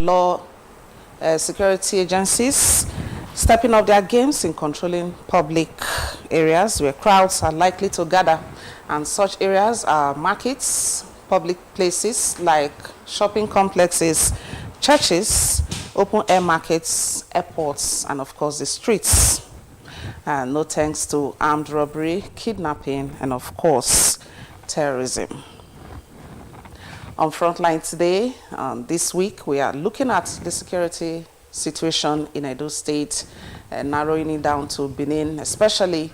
law security agencies stepping up their games in controlling public areas where crowds are likely to gather. And such areas are markets, public places like shopping complexes, churches, open air markets, airports, and of course the streets. And no thanks to armed robbery, kidnapping, and of course terrorism. On Frontline today, this week, we are looking at the security situation in Edo State, narrowing it down to Benin, especially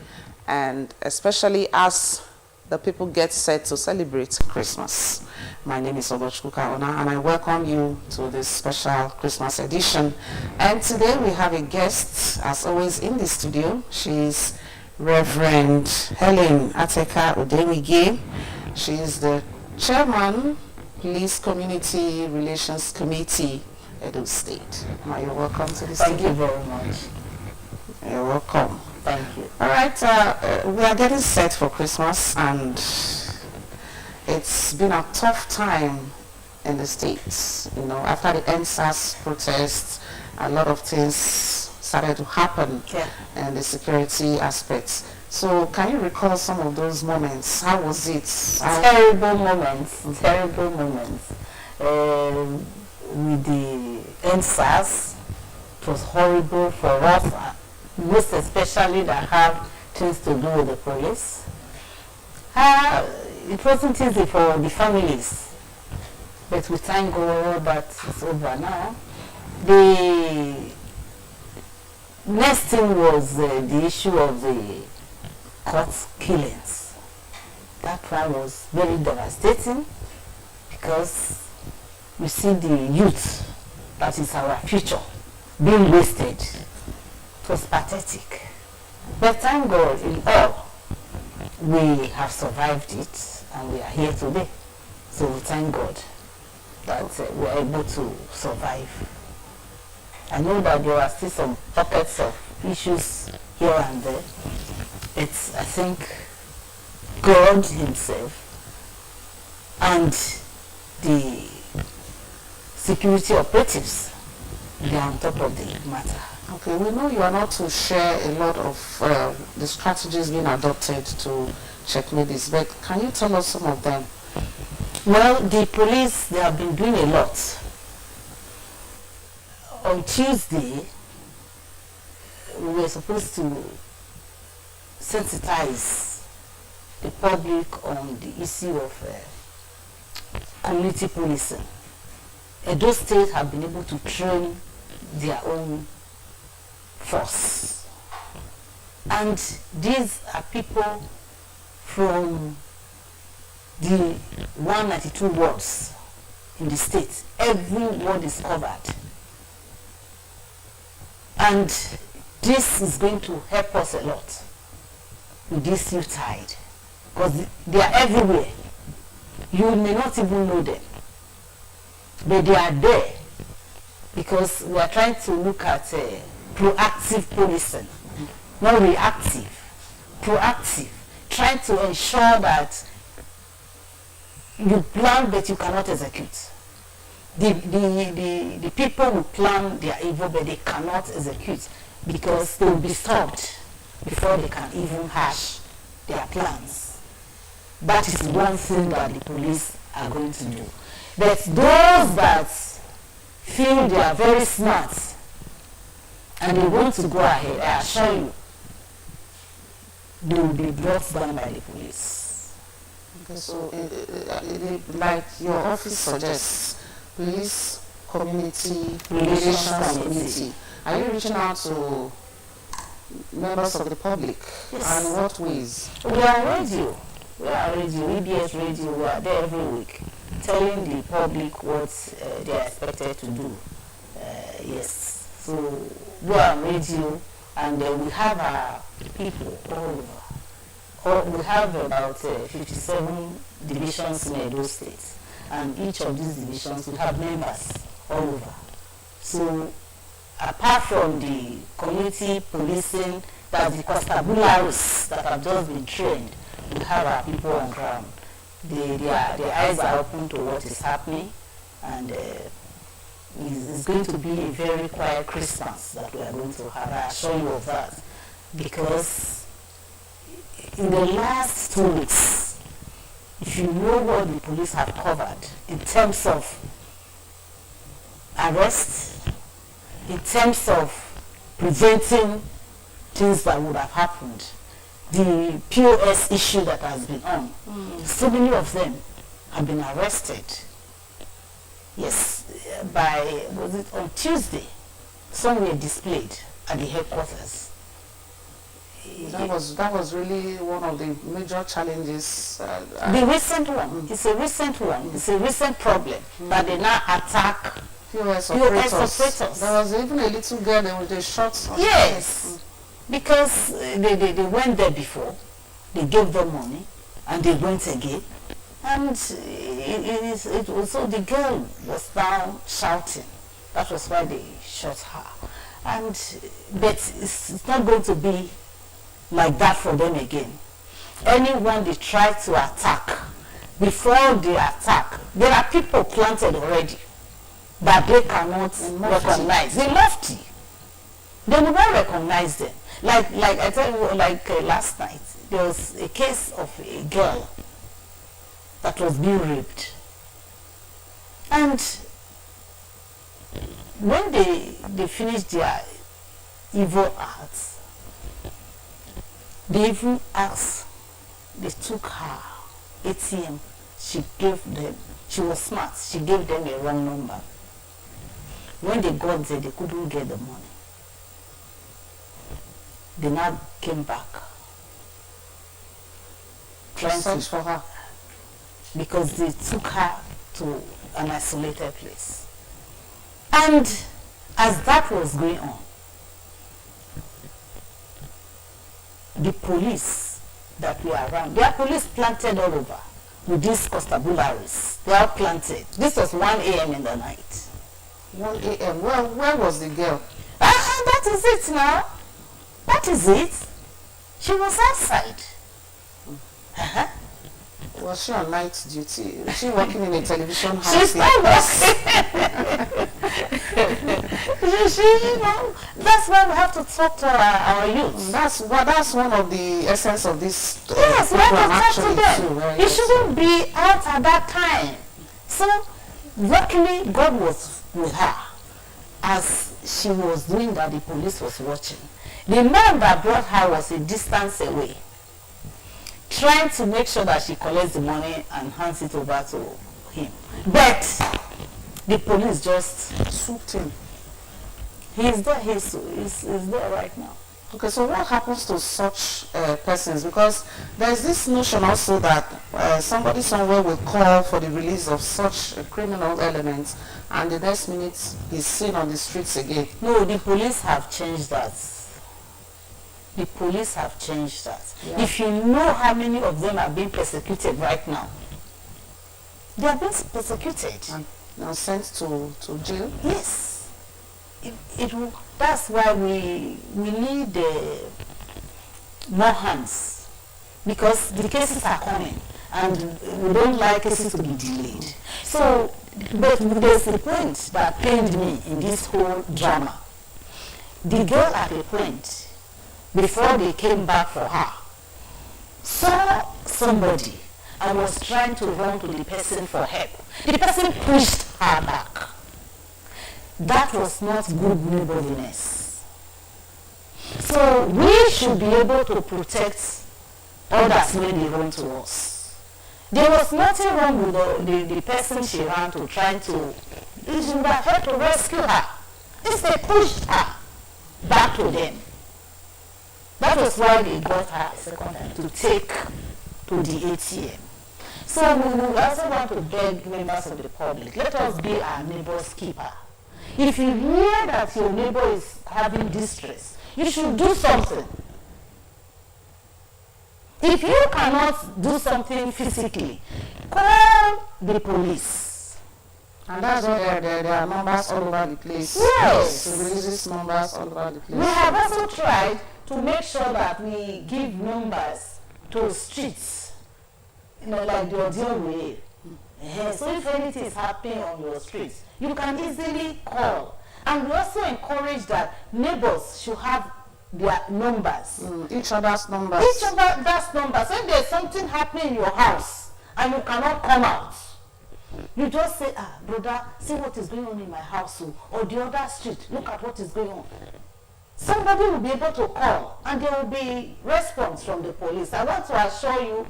as the people get set to celebrate Christmas. My name is Ogochukwu Ona, and I welcome you to this special Christmas edition. And today we have a guest, as always, in the studio. She's Reverend Helen Ateka Odewige. She is the chairman, Police Community Relations Committee, Edo State. You're welcome to the studio. Thank you very much. You're welcome. Thank you. All right, we are getting set for Christmas, and it's been a tough time in the States. You know, after the NSAS protests, a lot of things started to happen in the security aspects. So can you recall some of those moments? How was it? Terrible moments. With the NSAS, it was horrible for us, most especially that have things to do with the police. It wasn't easy for the families, but we thank God that it's over now. The next thing was the issue of the court killings. That one was very devastating because we see the youth, that is our future, being wasted. It was pathetic. But thank God, in all, we have survived it and we are here today. So we thank God that we are able to survive. I know that there are still some pockets of issues here and there. It's, I think, God Himself and the security operatives, they are on top of the matter. Okay, we know you are not to share a lot of the strategies being adopted to checkmate this, but can you tell us some of them? Well, the police, they have been doing a lot. On Tuesday, we were supposed to sensitize the public on the issue of community policing. Edo State have been able to train their own force. And these are people from the 192 wards in the state. Every ward is covered. And this is going to help us a lot with this youth tide, because they are everywhere. You may not even know them, but they are there, because we are trying to look at proactive policing, not reactive, proactive, trying to ensure that you plan but you cannot execute. The people who plan their evil but they cannot execute because they will be stopped before they can even hash their plans. That is one thing that the police are going to do. But those that feel they are very smart and they want to go ahead, I assure you, they will be brought down by the police. Okay, so like your office suggests, Police Community Relations Committee, are you reaching out to members of the public? Yes. And in what ways? We are radio. EBS radio, we are there every week, telling the public what they are expected to do. Yes. So we are on radio, and we have our people all over. We have about 57 divisions in Edo State, and each of these divisions will have members all over. So apart from the community policing, that's the constabularies that have just been trained, we have our people on ground. Their eyes are open to what is happening, and It's going to be a very quiet Christmas that we are going to have. I assure you of that. Because in the last 2 weeks, if you know what the police have covered in terms of arrests, in terms of preventing things that would have happened, the POS issue that has been on, so many of them have been arrested. Yes, was it on Tuesday? Some were displayed at the headquarters. That was really one of the major challenges. The recent one, it's a recent one, it's a recent problem that they now attack POS operators. There was even a little girl there with a shot. Yes, because they went there before, they gave them money, and they went again. And it was so the girl was now shouting. That was why they shot her. But it's not going to be like that for them again. Anyone they try to attack, before they attack, there are people planted already that they cannot recognize. They lofty. They will not recognize them. Like I tell you, last night, there was a case of a girl that was being raped. And when they finished their evil acts, they even asked, they took her ATM, she was smart, she gave them a wrong number. When they got there, they couldn't get the money. They now came back. Trying to search for her. Because they took her to an isolated place. And as that was going on, the police that were around, there are police planted all over with these constabularies. They are planted. This was 1 a.m. in the night. 1 a.m. Where was the girl? That is it now. That is it. She was outside. Was she on night duty? Was she working in a television house? She's not working. That's why we have to talk to our youth. That's one of the essence of this yes, we have to talk to them. Too, right? You shouldn't be out at that time. So, luckily, God was with her as she was doing that. The police was watching. The man that brought her was a distance away, trying to make sure that she collects the money and hands it over to him. But the police just swooped in. He's there. He's there right now. Okay, so what happens to such persons? Because there's this notion also that somebody somewhere will call for the release of such criminal elements, and the next minute he's seen on the streets again. No, the police have changed that. The police have changed that. Yeah. If you know how many of them are being persecuted right now, they are being persecuted and sent to jail. Yes. That's why we need more hands, because the cases are coming and we don't like cases to be delayed. So, but there's a point that pained me in this whole drama. The girl at a point, before they came back for her, saw somebody and was trying to run to the person for help. The person pushed her back. That was not good neighborliness. So we should be able to protect others when they run to us. There was nothing wrong with the person she ran to, trying to, they should have helped to rescue her. Instead, pushed her back to them. That was why they got her a second time, to take to the ATM. So we also want to beg members of the public, let us be our neighbor's keeper. If you hear that your neighbor is having distress, you should do something. If you cannot do something physically, call the police. And that's why there are numbers all over the place. Yes. So releases numbers all over the place. We have also tried to make sure that we give numbers to streets, like the Odion Way. So if anything is happening on your street, you can easily call. And we also encourage that neighbors should have their numbers. Each other's numbers. Each other's numbers. So if there's something happening in your house and you cannot come out, you just say, brother, see what is going on in my house, or the other street, look at what is going on. Somebody will be able to call and there will be response from the police. I want to assure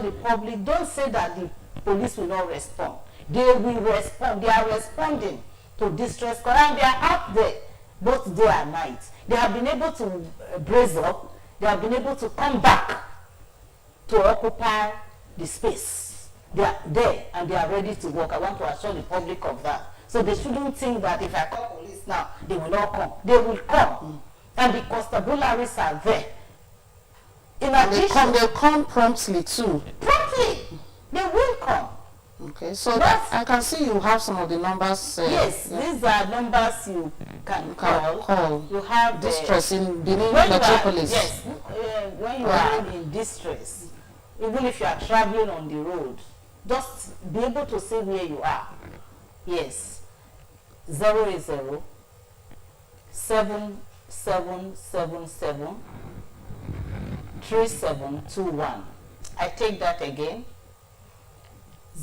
the public, don't say that the police will not respond. They will respond. They are responding to distress calls, and they are out there both day and night. They have been able to brace up. They have been able to come back to occupy the space. They are there and they are ready to work. I want to assure the public of that. So they shouldn't think that if I call police now, they will not come. They will come. And the constabularies are there. In addition, they'll come promptly too. Promptly! They will come. Okay, so that I can see you have some of the numbers. Yes, these are numbers you can call. You have distress in Benin metropolis. Yes, when you are in distress, even if you are traveling on the road, just be able to say where you are. Yes, 080 7777 3721. I take that again.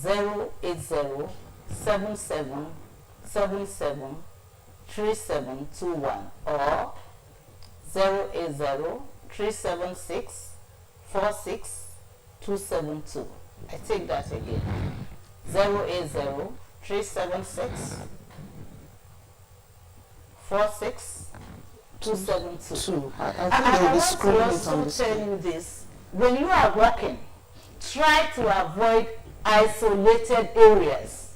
080 7777 3721 or 080 376 46272. I take that again. 080 376 46272. I think they'll be scrolling it on the screen. Tell you this: when you are walking, try to avoid isolated areas,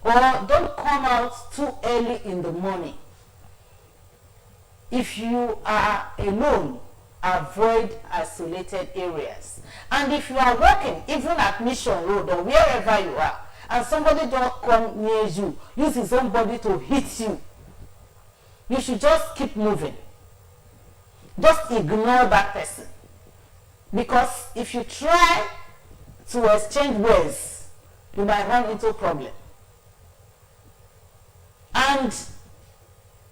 or don't come out too early in the morning. If you are alone, avoid isolated areas. And if you are walking, even at Mission Road or wherever you are, and somebody don't come near you, use his own body to hit you, you should just keep moving. Just ignore that person. Because if you try to exchange words, you might run into a problem. And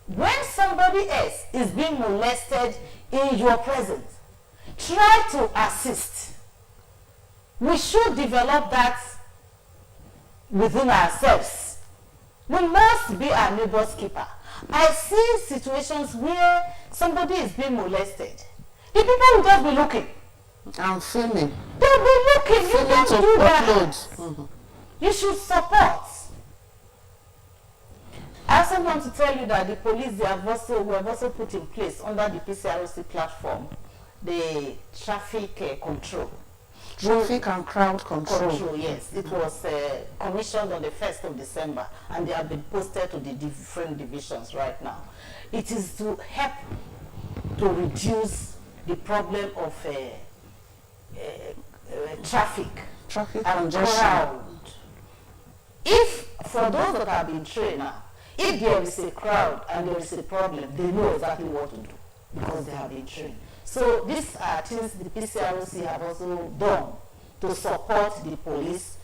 when somebody else is being molested in your presence, try to assist. We should develop that within ourselves. We must be our neighbor's keeper. I see situations where somebody is being molested. The people will just be looking. I'm filming. They'll be looking. You don't do that. You should support. I also want to tell you that the police, we have also put in place under the PCRC platform the traffic control. Traffic and crowd control. Yes. It was commissioned on the 1st of December and they have been posted to the different divisions right now. It is to help to reduce the problem of traffic and crowd. If, for those that have been trained now, if there is a crowd and there is a problem, they know exactly what to do because they have been trained. So these are things the PCRC have also done to support the police.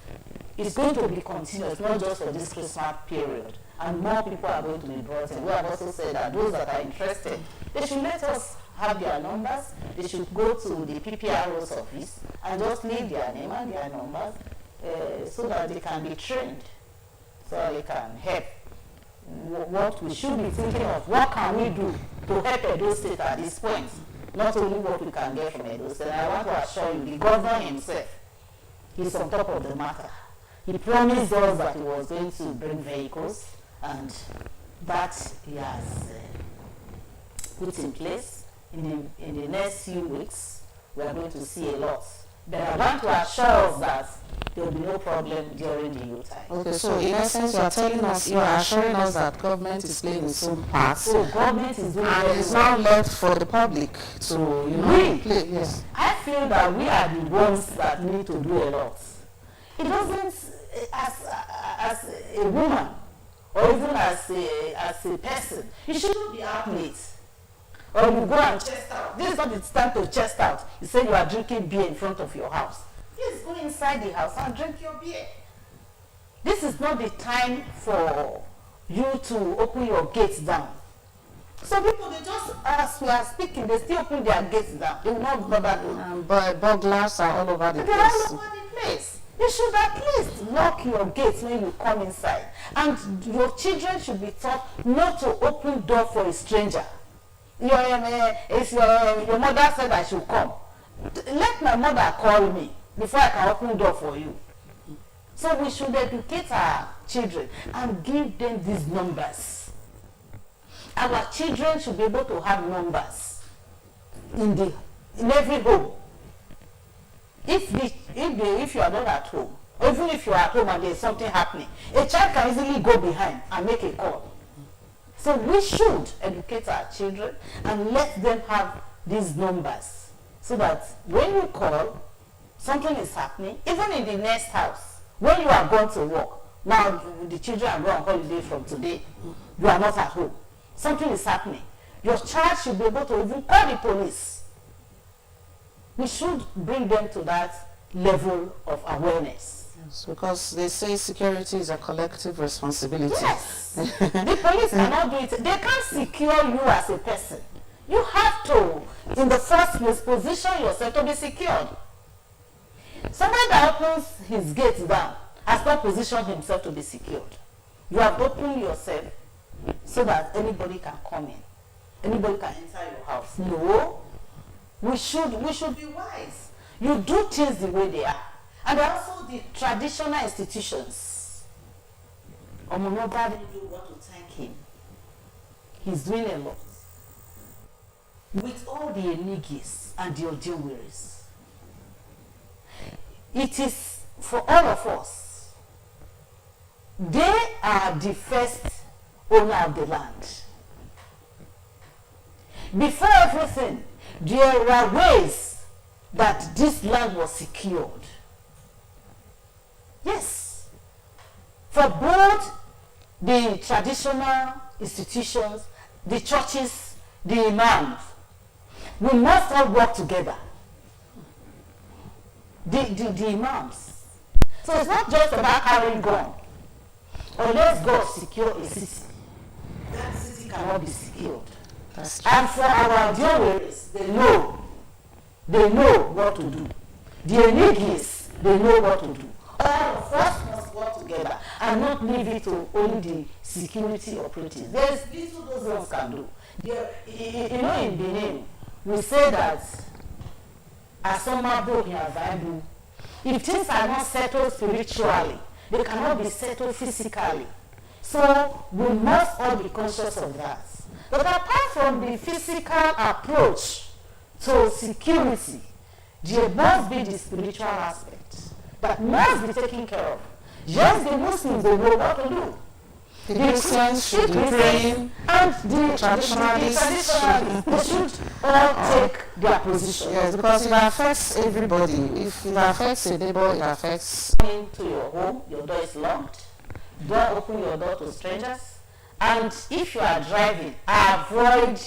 It's going to be continuous, not just for this Christmas period. And more people are going to be brought in. We have also said that those that are interested, they should let us have their numbers. They should go to the PPRO's office and just leave their name and their numbers so that they can be trained, so they can help. What we should be thinking of, what can we do to help Edo State at this point? Not only what we can get from Edo State. I want to assure you, the governor himself is on top of the matter. He promised us that he was going to bring vehicles, and that he has put in place. In the next few weeks, we are going to see a lot. But I want to assure us that there will be no problem during the youth time. Okay, so in essence, you are telling us, you are assuring us that government is playing its own part. So government is doing and it's now left for the public to, play. Yes. I feel that we are the ones that need to do a lot. It doesn't, as a woman, or even as a person, you shouldn't be out late. Or you go and chest out. This is not the time to chest out. You say you are drinking beer in front of your house. Yes, go inside the house and drink your beer. This is not the time for you to open your gates down. So people, they just, as we are speaking, they still open their gates down. They will not bother doing. But burglars are all over the They're place. all over the place. You should at least lock your gates when you come inside. And your children should be taught not to open door for a stranger. If your mother said I should come, let my mother call me before I can open door for you. So we should educate our children and give them these numbers. Our children should be able to have numbers in every home. If you are not at home, or even if you are at home and there is something happening, a child can easily go behind and make a call. So we should educate our children and let them have these numbers so that when you call, something is happening, even in the next house, when you are going to work, now the children are going on holiday from today, you are not at home, something is happening, your child should be able to even call the police. We should bring them to that level of awareness. Yes, because they say security is a collective responsibility. Yes. The police cannot do it. They can't secure you as a person. You have to, in the first place, position yourself to be secured. Somebody that opens his gates down has not positioned himself to be secured. You have opened yourself so that anybody can come in. Anybody can enter your house. No. We should be wise. You do things the way they are. And also the traditional institutions. Nobody you want to thank him. He's doing a lot. With all the enigmas and the Ojeweris. It is for all of us. They are the first owner of the land. Before everything, there were ways that this land was secured. Yes. For both the traditional institutions, the churches, the imams, we must all work together. The imams. So it's not just about carrying gun. Unless God secure a city, that city cannot be secured. And for our Jewish, they know what to do. The enigmas, they know what to do. All of us must work together and not leave it to only the security operatives. There's little those ones can do. In Benin, we say that Asomabo Bible, if things are not settled spiritually, they cannot be settled physically. So we must all be conscious of that. But apart from the physical approach to security, there must be the spiritual aspect that must be taken care of. Yes, the Muslims, they know what to do. The Christians should be praying, and the traditionalists they should all take their position. Yes, because it affects everybody. If it affects a neighbor, it affects. Into your home, your door is locked. Don't open your door to strangers. And if you are driving, avoid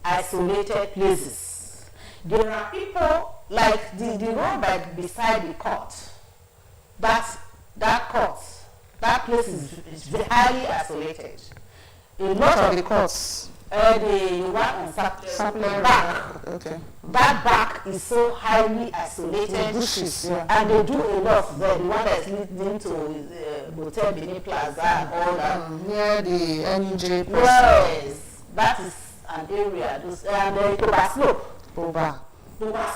isolated places. There are people like the road beside the court. That court, that place is highly isolated. A lot of the courts. The one on Sapler back. Okay. That back is so highly isolated. Bushes, yeah. And they do a lot there. The one that's leading to Hotel Benin Plaza and all that. Near the NJ. Yes, that is an area. And Toba Slope. Toba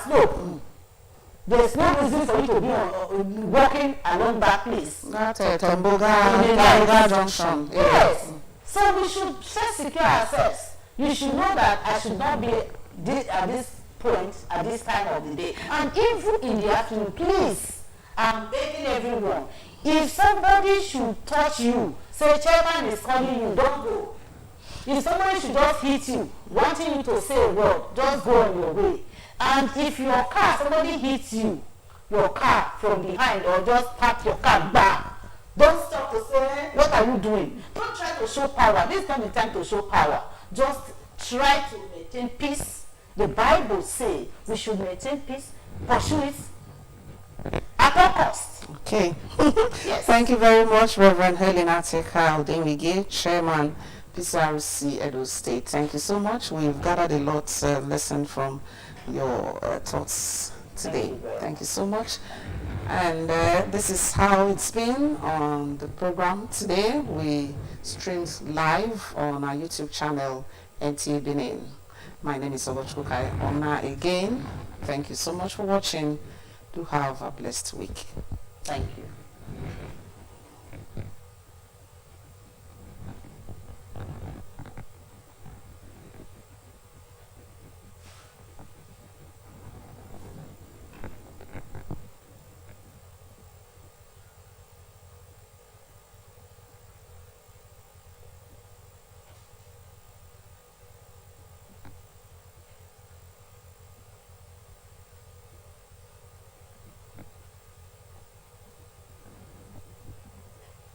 Slope. There's no reason for you to be walking along that place. That Tomboga Junction. Yes. So we should first secure ourselves. You should know that I should not be at this point, at this time of the day. And even in the afternoon, please, I'm begging everyone, if somebody should touch you, say chairman is calling you, don't go. If somebody should just hit you, wanting you to say a word, just go on your way. And if your car, somebody hits you, your car from behind, or just tap your car back, don't stop to say, what are you doing? Don't try to show power. This is not the time to show power. Just try to maintain peace. The Bible says we should maintain peace, pursue it, purpose. Okay. Yes. Thank you very much, Reverend Helen Ateka Odemige, Chairman, PCRC Edo State. Thank you so much. We've gathered a lot lesson from your thoughts today. Thank you so much. And this is how it's been on the program today. We streamed live on our YouTube channel, NTA Benin. My name is Ogochukai Ona again. Thank you so much for watching. Do have a blessed week. Thank you.